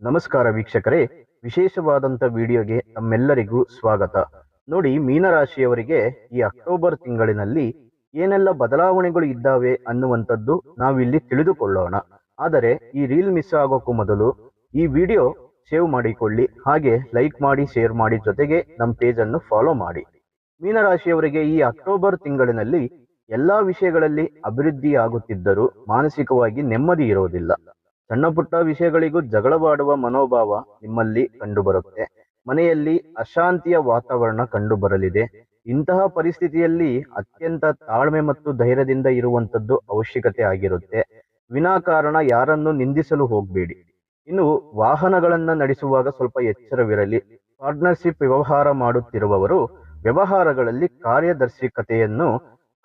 ನಮಸ್ಕಾರ ವೀಕ್ಷಕರೇ, ವಿಶೇಷವಾದಂಥ ವಿಡಿಯೋಗೆ ತಮ್ಮೆಲ್ಲರಿಗೂ ಸ್ವಾಗತ. ನೋಡಿ, ಮೀನರಾಶಿಯವರಿಗೆ ಈ ಅಕ್ಟೋಬರ್ ತಿಂಗಳಿನಲ್ಲಿ ಏನೆಲ್ಲ ಬದಲಾವಣೆಗಳು ಇದ್ದಾವೆ ಅನ್ನುವಂಥದ್ದು ನಾವಿಲ್ಲಿ ತಿಳಿದುಕೊಳ್ಳೋಣ. ಆದರೆ ಈ ರೀಲ್ ಮಿಸ್ ಆಗೋಕ್ಕೂ ಮೊದಲು ಈ ವಿಡಿಯೋ ಸೇವ್ ಮಾಡಿಕೊಳ್ಳಿ, ಹಾಗೆ ಲೈಕ್ ಮಾಡಿ, ಶೇರ್ ಮಾಡಿ, ಜೊತೆಗೆ ನಮ್ಮ ಪೇಜನ್ನು ಫಾಲೋ ಮಾಡಿ. ಮೀನರಾಶಿಯವರಿಗೆ ಈ ಅಕ್ಟೋಬರ್ ತಿಂಗಳಿನಲ್ಲಿ ಎಲ್ಲಾ ವಿಷಯಗಳಲ್ಲಿ ಅಭಿವೃದ್ಧಿ ಆಗುತ್ತಿದ್ದರೂ ಮಾನಸಿಕವಾಗಿ ನೆಮ್ಮದಿ ಇರೋದಿಲ್ಲ. ಸಣ್ಣ ಪುಟ್ಟ ವಿಷಯಗಳಿಗೂ ಜಗಳವಾಡುವ ಮನೋಭಾವ ನಿಮ್ಮಲ್ಲಿ ಕಂಡುಬರುತ್ತೆ. ಮನೆಯಲ್ಲಿ ಅಶಾಂತಿಯ ವಾತಾವರಣ ಕಂಡುಬರಲಿದೆ. ಇಂತಹ ಪರಿಸ್ಥಿತಿಯಲ್ಲಿ ಅತ್ಯಂತ ತಾಳ್ಮೆ ಮತ್ತು ಧೈರ್ಯದಿಂದ ಇರುವಂತದ್ದು ಅವಶ್ಯಕತೆ ಆಗಿರುತ್ತೆ. ವಿನಾಕಾರಣ ಯಾರನ್ನು ನಿಂದಿಸಲು ಹೋಗಬೇಡಿ. ಇನ್ನು ವಾಹನಗಳನ್ನ ನಡೆಸುವಾಗ ಸ್ವಲ್ಪ ಎಚ್ಚರವಿರಲಿ. ಪಾರ್ಟ್ನರ್ಶಿಪ್ ವ್ಯವಹಾರ ಮಾಡುತ್ತಿರುವವರು ವ್ಯವಹಾರಗಳಲ್ಲಿ ಕಾರ್ಯದರ್ಶಿಕತೆಯನ್ನು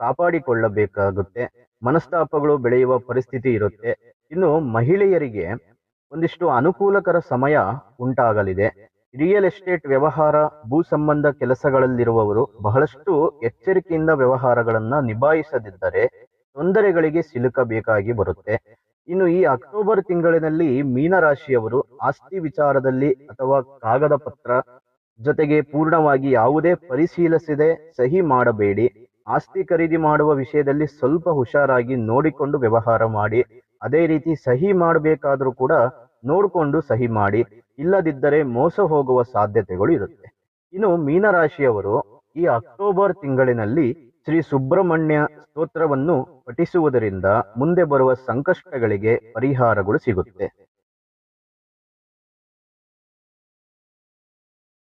ಕಾಪಾಡಿಕೊಳ್ಳಬೇಕಾಗುತ್ತೆ. ಮನಸ್ತಾಪಗಳು ಬೆಳೆಯುವ ಪರಿಸ್ಥಿತಿ ಇರುತ್ತೆ. ಇನ್ನು ಮಹಿಳೆಯರಿಗೆ ಒಂದಿಷ್ಟು ಅನುಕೂಲಕರ ಸಮಯ ಉಂಟಾಗಲಿದೆ. ರಿಯಲ್ ಎಸ್ಟೇಟ್ ವ್ಯವಹಾರ, ಭೂ ಸಂಬಂಧ ಕೆಲಸಗಳಲ್ಲಿರುವವರು ಬಹಳಷ್ಟು ಎಚ್ಚರಿಕೆಯಿಂದ ವ್ಯವಹಾರಗಳನ್ನ ನಿಭಾಯಿಸದಿದ್ದರೆ ತೊಂದರೆಗಳಿಗೆ ಸಿಲುಕಬೇಕಾಗಿ ಬರುತ್ತೆ. ಇನ್ನು ಈ ಅಕ್ಟೋಬರ್ ತಿಂಗಳಿನಲ್ಲಿ ಮೀನರಾಶಿಯವರು ಆಸ್ತಿ ವಿಚಾರದಲ್ಲಿ ಅಥವಾ ಕಾಗದ ಪತ್ರ ಜೊತೆಗೆ ಪೂರ್ಣವಾಗಿ ಯಾವುದೇ ಪರಿಶೀಲಿಸದೆ ಸಹಿ ಮಾಡಬೇಡಿ. ಆಸ್ತಿ ಖರೀದಿ ಮಾಡುವ ವಿಷಯದಲ್ಲಿ ಸ್ವಲ್ಪ ಹುಷಾರಾಗಿ ನೋಡಿಕೊಂಡು ವ್ಯವಹಾರ ಮಾಡಿ. ಅದೇ ರೀತಿ ಸಹಿ ಮಾಡಬೇಕಾದ್ರೂ ಕೂಡ ನೋಡಿಕೊಂಡು ಸಹಿ ಮಾಡಿ, ಇಲ್ಲದಿದ್ದರೆ ಮೋಸ ಹೋಗುವ ಸಾಧ್ಯತೆಗಳು ಇರುತ್ತೆ. ಇನ್ನು ಮೀನರಾಶಿಯವರು ಈ ಅಕ್ಟೋಬರ್ ತಿಂಗಳಿನಲ್ಲಿ ಶ್ರೀ ಸುಬ್ರಹ್ಮಣ್ಯ ಸ್ತೋತ್ರವನ್ನು ಪಠಿಸುವುದರಿಂದ ಮುಂದೆ ಬರುವ ಸಂಕಷ್ಟಗಳಿಗೆ ಪರಿಹಾರಗಳು ಸಿಗುತ್ತೆ.